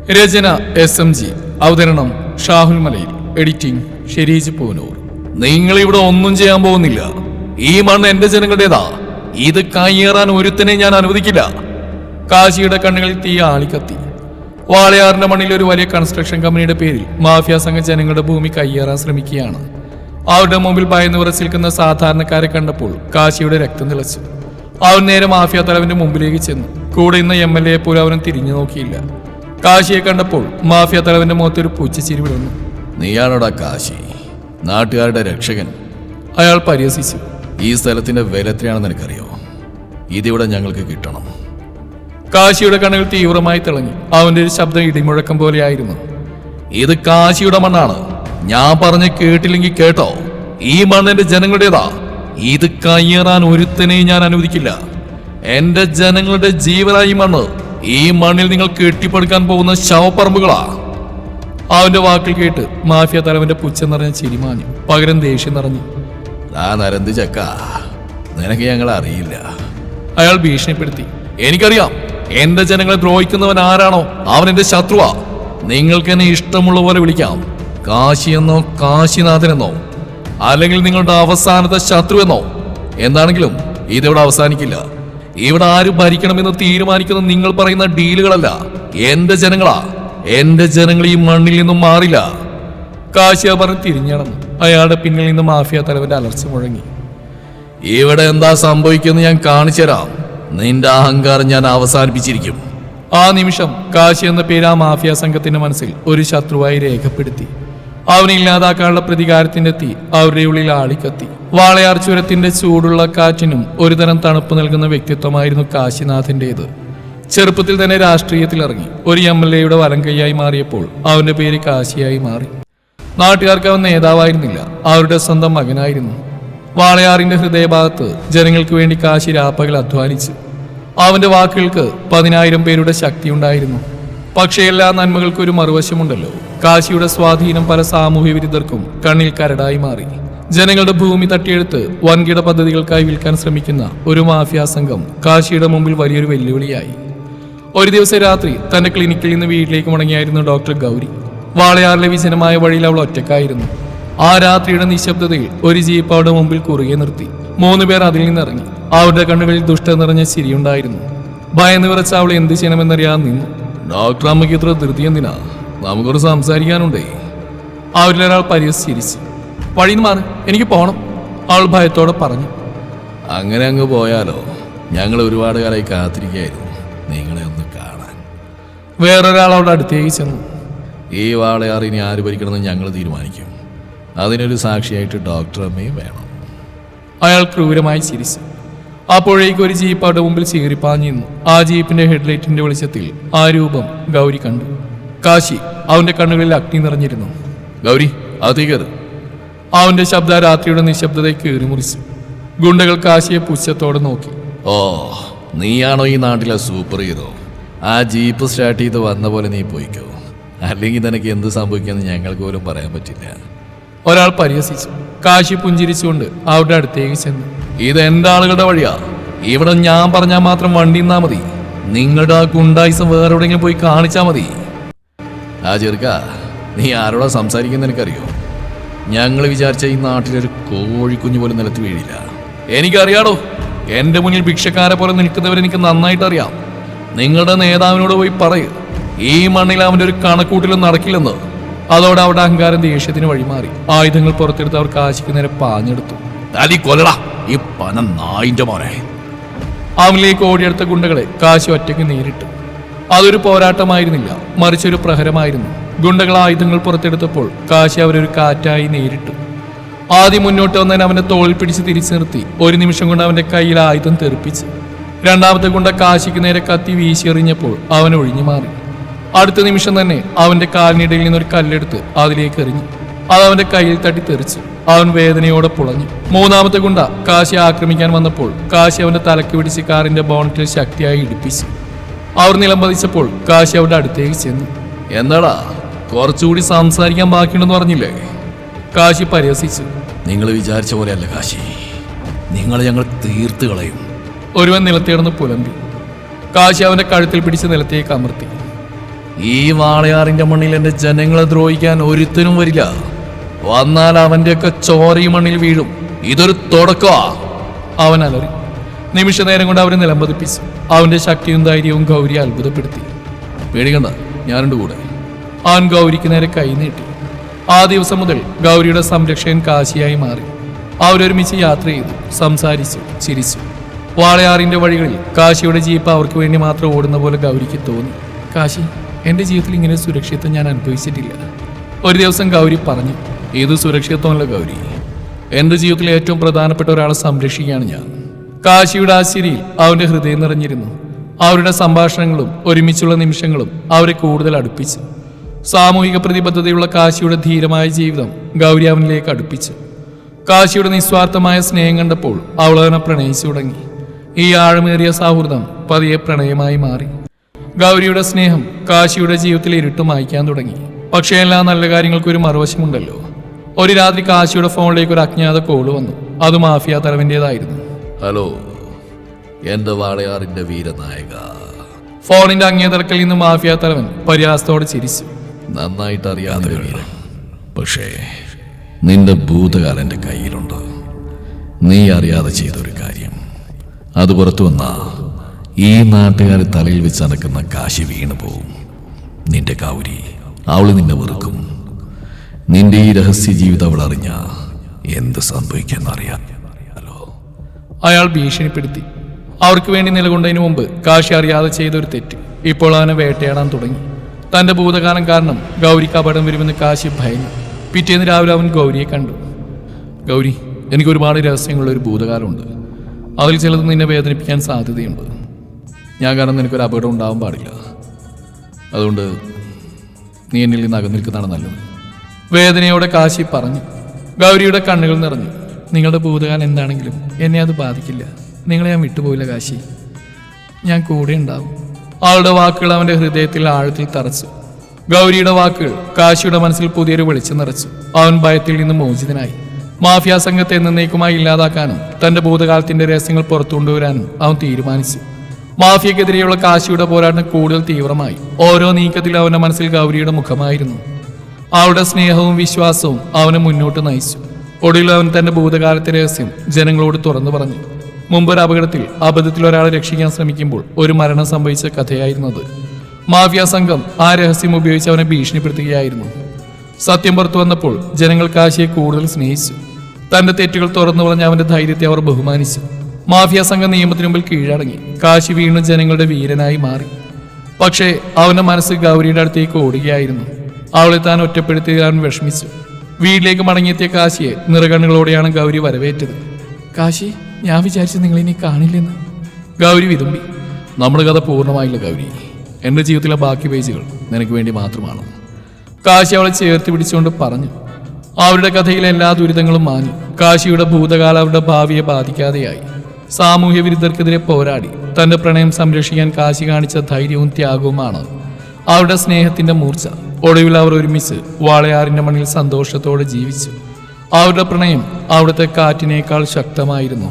രചന SMG, അവതരണം ഷാഹുൽ മലയിൽ, editing Shereej Poonoor. നിങ്ങൾ ഇവിടെ ഒന്നും ചെയ്യാൻ പോകുന്നില്ല. ഈ മണ്ണ് എന്റെ ജനങ്ങളുടേതാ. ഇത് കയ്യേറാൻ ഒരുത്തനെ ഞാൻ അനുവദിക്കില്ല. കാശിയുടെ കണ്ണുകളിൽ തീ ആളിക്കത്തി. വാളയാറിന്റെ മണ്ണിൽ ഒരു വലിയ കൺസ്ട്രക്ഷൻ കമ്പനിയുടെ പേരിൽ മാഫിയ സംഘം ജനങ്ങളുടെ ഭൂമി കയ്യേറാൻ ശ്രമിക്കുകയാണ്. അവരുടെ മുമ്പിൽ ഭയന്ന് വിറച്ച് നിൽക്കുന്ന സാധാരണക്കാരെ കണ്ടപ്പോൾ കാശിയുടെ രക്തം തിളച്ചു. അവൻ നേരെ മാഫിയ തലവന്റെ മുമ്പിലേക്ക് ചെന്നു. കൂടെ ഇന്ന് MLA പോലും അവനും തിരിഞ്ഞു നോക്കിയില്ല. കാശിയെ കണ്ടപ്പോൾ മാഫിയ തലവന്റെ മുഖത്തൊരു പൂച്ചച്ചിരി വിടുന്നു. നീയാണോടാ കാശി, നാട്ടുകാരുടെ രക്ഷകൻ? അയാൾ പരിഹസിച്ചു. ഈ സ്ഥലത്തിന്റെ വില എത്രയാണെന്ന് എനിക്കറിയോ? ഇതിവിടെ ഞങ്ങൾക്ക് കിട്ടണം. കാശിയുടെ കണ്ണുകൾ തീവ്രമായി തിളങ്ങി. അവന്റെ ഒരു ശബ്ദം ഇടിമുഴക്കം പോലെയായിരുന്നു. ഇത് കാശിയുടെ മണ്ണാണ്. ഞാൻ പറഞ്ഞ് കേട്ടില്ലെങ്കിൽ കേട്ടോ. ഈ മണ്ണെന്റെ ജനങ്ങളുടേതാ. ഇത് കയ്യേറാൻ ഒരുത്തനെ ഞാൻ അനുവദിക്കില്ല. എന്റെ ജനങ്ങളുടെ ജീവനായി മണ്ണ്. ഈ മണ്ണിൽ നിങ്ങൾ കെട്ടിപ്പടുക്കാൻ പോകുന്ന ശവപ്പറമ്പുകളാ. അവന്റെ വാക്കിൽ കേട്ട് മാഫിയ തലവന്റെ പുച്ഛം നിറഞ്ഞ ചിരിമാഞ്ഞു. പകരം ദേഷ്യം നിറഞ്ഞു. നരന്ത് ചക്ക, നിനക്ക് ഞങ്ങളെ അറിയില്ല. അയാൾ ഭീഷണിപ്പെടുത്തി. എനിക്കറിയാം. എന്റെ ജനങ്ങളെ ദ്രോഹിക്കുന്നവൻ ആരാണോ അവൻ എന്റെ ശത്രുവാ. നിങ്ങൾക്ക് എന്നെ ഇഷ്ടമുള്ള പോലെ വിളിക്കാം. കാശിയെന്നോ കാശിനാഥനെന്നോ, അല്ലെങ്കിൽ നിങ്ങളുടെ അവസാനത്തെ ശത്രു എന്നോ. എന്താണെങ്കിലും ഇതിവിടെ അവസാനിക്കില്ല. ഇവിടെ ആര് ഭരിക്കണമെന്ന് തീരുമാനിക്കുന്ന നിങ്ങൾ പറയുന്ന ഡീലുകളല്ല, എന്റെ ജനങ്ങളാ. എന്റെ ജനങ്ങൾ ഈ മണ്ണിൽ നിന്നും മാറില്ല. കാശിയ പറഞ്ഞ് തിരിഞ്ഞടന്നു. അയാളുടെ പിന്നിൽ നിന്ന് മാഫിയ തലവന്റെ അലർച്ച മുഴങ്ങി. ഇവിടെ എന്താ സംഭവിക്കുന്നത് ഞാൻ കാണിച്ചു തരാം. നിന്റെ അഹങ്കാരം ഞാൻ അവസാനിപ്പിച്ചിരിക്കും. ആ നിമിഷം കാശി എന്ന പേര് ആ മാഫിയ സംഘത്തിന്റെ മനസ്സിൽ ഒരു ശത്രുവായി രേഖപ്പെടുത്തി. അവനെ ഇല്ലാതാക്കാനുള്ള പ്രതികാരത്തിന്റെ തീ അവരുടെ ഉള്ളിൽ ആളിക്കത്തി. വാളയാർ ചുരത്തിന്റെ ചൂടുള്ള കാറ്റിനും ഒരുതരം തണുപ്പ് നൽകുന്ന വ്യക്തിത്വമായിരുന്നു കാശിനാഥന്റേത്. ചെറുപ്പത്തിൽ തന്നെ രാഷ്ട്രീയത്തിൽ ഇറങ്ങി ഒരു MLAയുടെ വലം കൈയായി മാറിയപ്പോൾ അവന്റെ പേര് കാശിയായി മാറി. നാട്ടുകാർക്ക് അവൻ നേതാവായിരുന്നില്ല, അവരുടെ സ്വന്തം മകനായിരുന്നു. വാളയാറിന്റെ ഹൃദയഭാഗത്ത് ജനങ്ങൾക്ക് വേണ്ടി കാശി രാപ്പകൽ അധ്വാനിച്ചു. അവന്റെ വാക്കുകൾക്ക് 10,000 പേരുടെ ശക്തിയുണ്ടായിരുന്നു. പക്ഷേ എല്ലാ നന്മകൾക്കും ഒരു മറുവശമുണ്ടല്ലോ. കാശിയുടെ സ്വാധീനം പല സാമൂഹ്യ വിരുദ്ധർക്കും കണ്ണിൽ കരടായി മാറി. ജനങ്ങളുടെ ഭൂമി തട്ടിയെടുത്ത് വൻകിട പദ്ധതികൾക്കായി വിൽക്കാൻ ശ്രമിക്കുന്ന ഒരു മാഫിയ സംഘം കാശിയുടെ മുമ്പിൽ വലിയൊരു വെല്ലുവിളിയായി. ഒരു ദിവസം രാത്രി തന്റെ ക്ലിനിക്കിൽ നിന്ന് വീട്ടിലേക്ക് മടങ്ങിയായിരുന്നു ഡോക്ടർ ഗൗരി. വാളയാറിലെ വിജനമായ വഴിയിൽ അവൾ ഒറ്റക്കായിരുന്നു. ആ രാത്രിയുടെ നിശബ്ദതയിൽ ഒരു ജീപ്പ് അവരുടെ മുമ്പിൽ കുറുകെ നിർത്തി. 3 പേർ അതിൽ നിന്നിറങ്ങി. അവരുടെ കണ്ണുകളിൽ ദുഷ്ട നിറഞ്ഞ ചിരിയുണ്ടായിരുന്നു. ഭയന്ന് വിറച്ച അവൾ എന്ത് ചെയ്യണമെന്നറിയാൻ നിന്നു. ഡോക്ടർ, അമ്മയ്ക്ക് ഇത്ര ധൃതി എന്തിനാ? നമുക്കൊരു സംസാരിക്കാനുണ്ടേ. അവരിലൊരാൾ പരിഹസിച്ചിരിച്ചു. വഴിയിൽ മാറി, എനിക്ക് പോണം, അവൾ ഭയത്തോടെ പറഞ്ഞു. അങ്ങനെ അങ്ങ് പോയാലോ? ഞങ്ങൾ ഒരുപാട് കാലമായി കാത്തിരിക്കുകയായിരുന്നു നിങ്ങളെ ഒന്ന് കാണാൻ. വേറൊരാൾ അവളുടെ അടുത്തേക്ക് ചെന്നു. ഈ വാളയാർ ഇനി ആര് ഭരിക്കണമെന്ന് ഞങ്ങൾ തീരുമാനിക്കും. അതിനൊരു സാക്ഷിയായിട്ട് ഡോക്ടർ അമ്മയും വേണം. അയാൾ ക്രൂരമായി ചിരിച്ചു. അപ്പോഴേക്ക് ഒരു ജീപ്പ് അവരുടെ മുമ്പിൽ ചീറിപ്പാഞ്ഞു നിന്നു. ആ ജീപ്പിന്റെ ഹെഡ്ലൈറ്റിന്റെ വെളിച്ചത്തിൽ ആ രൂപം ഗൗരി കണ്ടു. കാശി. അവന്റെ കണ്ണുകളിൽ അഗ്നി നിറഞ്ഞിരുന്നു. ഗൗരി, അതേക്കത്. അവന്റെ ശബ്ദ രാത്രിയുടെ നിശബ്ദതയെ കീറിമുറിച്ചു. ഗുണ്ടകൾ കാശിയെ പുച്ഛത്തോടെ നോക്കി. ഓ, നീയാണോ ഈ നാട്ടിലെ സൂപ്പർ ഹീറോ? ആ ജീപ്പ് സ്റ്റാർട്ട് ചെയ്ത് വന്ന പോലെ നീ പോയിക്കോ, അല്ലെങ്കിൽ നിനക്ക് എന്ത് സംഭവിക്കുമെന്ന് ഞങ്ങൾക്ക് പോലും പറയാൻ പറ്റില്ല. ഒരാൾ പരിഹസിച്ചു. കാശി പുഞ്ചിരിച്ചുകൊണ്ട് അവരുടെ അടുത്തേക്ക് ചെന്നു. ഇത് എന്റെ ആളുകളുടെ വഴിയാ. ഇവിടെ ഞാൻ പറഞ്ഞാൽ മാത്രം വണ്ടി നിന്നാ മതി. നിങ്ങളുടെ ആ ഗുണ്ടായിസം വേറെ എവിടെയെങ്കിലും പോയി കാണിച്ചാൽ മതി. ആ ചെറുക്ക, നീ ആരോടാ സംസാരിക്കുന്ന എനിക്കറിയോ? ഞങ്ങൾ വിചാരിച്ച ഈ നാട്ടിലൊരു കോഴിക്കുഞ്ഞു പോലും നിലത്ത് വീഴില്ല. എനിക്കറിയാടോ. എന്റെ മുന്നിൽ ഭിക്ഷക്കാരെ പോലെ നിൽക്കുന്നവരെനിക്ക് നന്നായിട്ട് അറിയാം. നിങ്ങളുടെ നേതാവിനോട് പോയി പറയൂ, ഈ മണ്ണിൽ അവന്റെ ഒരു കണക്കൂട്ടിലും നടക്കില്ലെന്ന്. അതോടെ അവരുടെ അഹങ്കാരം ദേഷ്യത്തിന് വഴിമാറി. ആയുധങ്ങൾ പുറത്തെടുത്ത് അവർ കാശിക്ക് നേരെ പാഞ്ഞെടുത്തു. തലി കൊല്ലടാ ഈ പന നായിന്റെ മോനെ. അവനിലേക്ക് ഓടിയെടുത്ത ഗുണ്ടകളെ കാശി ഒറ്റയ്ക്ക് നേരിട്ടു. അതൊരു പോരാട്ടമായിരുന്നില്ല, മറിച്ചൊരു പ്രഹരമായിരുന്നു. ഗുണ്ടകൾ ആയുധങ്ങൾ പുറത്തെടുത്തപ്പോൾ കാശി അവരൊരു കാറ്റായി നേരിട്ടു. ആദ്യം മുന്നോട്ട് വന്നവൻ അവന്റെ തോളിൽ പിടിച്ച് തിരിച്ചു നിർത്തി. ഒരു നിമിഷം കൊണ്ട് അവന്റെ കയ്യിൽ ആയുധം തെറിപ്പിച്ചു. രണ്ടാമത്തെ ഗുണ്ട കാശിക്ക് നേരെ കത്തി വീശിയെറിഞ്ഞപ്പോൾ അവൻ ഒഴിഞ്ഞു മാറി. അടുത്ത നിമിഷം തന്നെ അവന്റെ കാലിനിടയിൽ നിന്നൊരു കല്ലെടുത്ത് അതിലേക്ക് എറിഞ്ഞു. അത് അവന്റെ കയ്യിൽ തട്ടി തെറിച്ചു. അവൻ വേദനയോടെ പുളഞ്ഞു. മൂന്നാമത്തെ ഗുണ്ട കാശി ആക്രമിക്കാൻ വന്നപ്പോൾ കാശി അവന്റെ തലക്ക് പിടിച്ച് കാറിന്റെ ബോണറ്റിൽ ശക്തിയായി ഇടിപ്പിച്ചു. അവർ നിലംപതിച്ചപ്പോൾ കാശി അവരുടെ അടുത്തേക്ക് ചെന്നു. എന്താടാ, കുറച്ചുകൂടി സംസാരിക്കാൻ ബാക്കിയുണ്ടെന്ന് പറഞ്ഞില്ലേ? കാശി പരിഹസിച്ചു. നിങ്ങൾ വിചാരിച്ച പോലെയല്ല കാശി, നിങ്ങൾ ഞങ്ങൾ തീർത്ത് കളയും. ഒരുവൻ നിലത്തേർന്ന് പുലമ്പി. കാശി അവന്റെ കഴുത്തിൽ പിടിച്ച് നിലത്തേക്ക് അമർത്തി. ഈ വാളയാറിന്റെ മണ്ണിൽ എന്റെ ജനങ്ങളെ ദ്രോഹിക്കാൻ ഒരുത്തനും വരില്ല. വന്നാൽ അവന്റെയൊക്കെ ചോരയും മണ്ണിൽ വീഴും. ഇതൊരു തുടക്കമാ. അവൻ അലറി. നിമിഷ നേരം കൊണ്ട് അവരെ നിലംപതിപ്പിച്ചു. അവന്റെ ശക്തിയും ധൈര്യവും ഗൗരിയെ അത്ഭുതപ്പെടുത്തി. പേടിക്കണ്ട, ഞാനുണ്ട് കൂടെ. അവൻ ഗൗരിക്ക് നേരെ കൈ നീട്ടി. ആ ദിവസം മുതൽ ഗൗരിയുടെ സംരക്ഷകൻ കാശിയായി മാറി. അവരൊരുമിച്ച് യാത്ര ചെയ്തു, സംസാരിച്ചു, ചിരിച്ചു. വാളയാറിന്റെ വഴികളിൽ കാശിയുടെ ജീപ്പ് അവർക്ക് വേണ്ടി മാത്രം ഓടുന്ന പോലെ ഗൗരിക്ക് തോന്നി. കാശി, എന്റെ ജീവിതത്തിൽ ഇങ്ങനെ സുരക്ഷിതത്വം ഞാൻ അനുഭവിച്ചിട്ടില്ല. ഒരു ദിവസം ഗൗരി പറഞ്ഞു. ഇത് സുരക്ഷിതത്വമല്ല ഗൗരി, എന്റെ ജീവിതത്തിലെ ഏറ്റവും പ്രധാനപ്പെട്ട ഒരാളെ സംരക്ഷിക്കുകയാണ് ഞാൻ. കാശിയുടെ ആ ചിരിയിൽ അവന്റെ ഹൃദയം നിറഞ്ഞിരുന്നു. അവരുടെ സംഭാഷണങ്ങളും ഒരുമിച്ചുള്ള നിമിഷങ്ങളും അവരെ കൂടുതൽ അടുപ്പിച്ചു. സാമൂഹിക പ്രതിബദ്ധതയുള്ള കാശിയുടെ ധീരമായ ജീവിതം ഗൗരി അവനിലേക്ക് അടുപ്പിച്ചു. കാശിയുടെ നിസ്വാർത്ഥമായ സ്നേഹം കണ്ടപ്പോൾ അവൾ അവനെ പ്രണയിച്ചു തുടങ്ങി. ഈ ആഴമേറിയ സൗഹൃദം പതിയെ പ്രണയമായി മാറി. ഗൗരിയുടെ സ്നേഹം കാശിയുടെ ജീവിതത്തിൽ ഇരുട്ട് മായ്ക്കാൻ തുടങ്ങി. പക്ഷേ എല്ലാ നല്ല കാര്യങ്ങൾക്കും ഒരു മറുവശമുണ്ടല്ലോ. ഒരു രാത്രി കാശിയുടെ ഫോണിലേക്ക് ഒരു അജ്ഞാത കോള് വന്നു. അത് മാഫിയ തലവന്റേതായിരുന്നു. ഹലോ, എന്റെ വാളയാറിന്റെ വീരനായക. ഫോണിന്റെ അങ്ങേതലക്കൽ നിന്ന് മാഫിയ തലവൻ പരിഹാസത്തോടെ ചിരിച്ചു. നന്നായിട്ട് അറിയാവുന്ന വീരൻ, പക്ഷേ നിന്റെ ഭൂതകാലം എൻ്റെ കയ്യിലുണ്ട്. നീ അറിയാതെ ചെയ്തൊരു കാര്യം, അത് പുറത്തു വന്നാ ഈ നാട്ടുകാരെ തലയിൽ വെച്ച് നടക്കുന്ന കാശി വീണു പോവും. നിന്റെ ഗൗരി, അവള് നിന്നെ വെറുക്കും. നിന്റെ ഈ രഹസ്യ ജീവിതം അവൾ അറിഞ്ഞ എന്ത് സംഭവിക്കാന്നറിയാലോ. അയാൾ ഭീഷണിപ്പെടുത്തി. അവർക്ക് വേണ്ടി നിലകൊണ്ടതിന് മുമ്പ് കാശി അറിയാതെ ചെയ്തൊരു തെറ്റ് ഇപ്പോൾ അവനെ വേട്ടയാടാൻ തുടങ്ങി. തന്റെ ഭൂതകാലം കാരണം ഗൗരിക്ക് അപകടം വരുമെന്ന് കാശി ഭയന്നു. പിറ്റേന്ന് രാവിലെ അവൻ ഗൗരിയെ കണ്ടു. ഗൗരി, എനിക്ക് ഒരുപാട് രഹസ്യങ്ങളുള്ള ഒരു ഭൂതകാലമുണ്ട്. അതിൽ ചിലത് നിന്നെ വേദനിപ്പിക്കാൻ സാധ്യതയുണ്ട്. ഞാൻ കാരണം നിനക്കൊരു അപകടം ഉണ്ടാവാൻ പാടില്ല. അതുകൊണ്ട് നീ എന്നിൽ നിന്ന് അകന്നിരിക്കുന്നതാണ് നല്ലത്. വേദനയോടെ കാശി പറഞ്ഞു. ഗൗരിയുടെ കണ്ണുകൾ നിറഞ്ഞു. നിങ്ങളുടെ ഭൂതകാലം എന്താണെങ്കിലും എന്നെ അത് ബാധിക്കില്ല. നിങ്ങളെ ഞാൻ വിട്ടുപോയില്ല കാശി, ഞാൻ കൂടെ ഉണ്ടാവും. അവളുടെ വാക്കുകൾ അവന്റെ ഹൃദയത്തിൽ ആഴത്തിൽ തറച്ചു. ഗൗരിയുടെ വാക്കുകൾ കാശിയുടെ മനസ്സിൽ പുതിയൊരു വെളിച്ചം നിറച്ചു. അവൻ ഭയത്തിൽ നിന്ന് മോചിതനായി. മാഫിയ സംഘത്തെ എന്നേക്കുമായി ഇല്ലാതാക്കാനും തന്റെ ഭൂതകാലത്തിന്റെ രഹസ്യങ്ങൾ പുറത്തു കൊണ്ടുവരാനും അവൻ തീരുമാനിച്ചു. മാഫിയക്കെതിരെയുള്ള കാശിയുടെ പോരാട്ടം കൂടുതൽ തീവ്രമായി. ഓരോ നീക്കത്തിലും അവന്റെ മനസ്സിൽ ഗൗരിയുടെ മുഖമായിരുന്നു. അവളുടെ സ്നേഹവും വിശ്വാസവും അവനെ മുന്നോട്ട് നയിച്ചു. ഒടുവിൽ അവൻ തന്റെ ഭൂതകാലത്തെ രഹസ്യം ജനങ്ങളോട് തുറന്നു പറഞ്ഞു. മുമ്പൊരു അബദ്ധത്തിൽ ഒരാളെ രക്ഷിക്കാൻ ശ്രമിക്കുമ്പോൾ ഒരു മരണം സംഭവിച്ച കഥയായിരുന്നത്. മാഫിയ സംഘം ആ രഹസ്യം ഉപയോഗിച്ച് അവനെ ഭീഷണിപ്പെടുത്തുകയായിരുന്നു. സത്യം പുറത്തു വന്നപ്പോൾ ജനങ്ങൾ കാശിയെ കൂടുതൽ സ്നേഹിച്ചു. തന്റെ തെറ്റുകൾ തുറന്നു പറഞ്ഞ അവന്റെ ധൈര്യത്തെ അവർ ബഹുമാനിച്ചു. മാഫിയ സംഘം നിയമത്തിനു മുമ്പിൽ കീഴടങ്ങി. കാശി വീണ്ടും ജനങ്ങളുടെ വീരനായി മാറി. പക്ഷേ അവന്റെ മനസ്സ് ഗൗരിയുടെ അടുത്തേക്ക് ഓടുകയായിരുന്നു. അവളെ താൻ ഒറ്റപ്പെടുത്തി അവൻ വിഷമിച്ചു. വീട്ടിലേക്ക് മടങ്ങിയെത്തിയ കാശിയെ നിറകണ്ണുകളോടെയാണ് ഗൗരി വരവേറ്റത്. കാശി, ഞാൻ വിചാരിച്ചു നിങ്ങളിനി കാണില്ലെന്ന്. ഗൗരി വിതുമ്പി. നമ്മുടെ കഥ പൂർണ്ണമായില്ല ഗൗരി. എൻ്റെ ജീവിതത്തിലെ ബാക്കി പേജുകൾ നിനക്ക് വേണ്ടി മാത്രമാണ്. കാശി അവളെ ചേർത്ത് പിടിച്ചുകൊണ്ട് പറഞ്ഞു. അവരുടെ കഥയിലെ എല്ലാ ദുരിതങ്ങളും മാഞ്ഞു. കാശിയുടെ ഭൂതകാലം അവരുടെ ഭാവിയെ ബാധിക്കാതെയായി. സാമൂഹ്യ വിരുദ്ധർക്കെതിരെ പോരാടി തന്റെ പ്രണയം സംരക്ഷിക്കാൻ കാശി കാണിച്ച ധൈര്യവും ത്യാഗവുമാണ് അവരുടെ സ്നേഹത്തിന്റെ മൂർച്ച. ഒടുവിൽ അവർ ഒരുമിച്ച് വാളയാറിന്റെ മണ്ണിൽ സന്തോഷത്തോടെ ജീവിച്ചു. അവരുടെ പ്രണയം അവിടുത്തെ കാറ്റിനേക്കാൾ ശക്തമായിരുന്നു.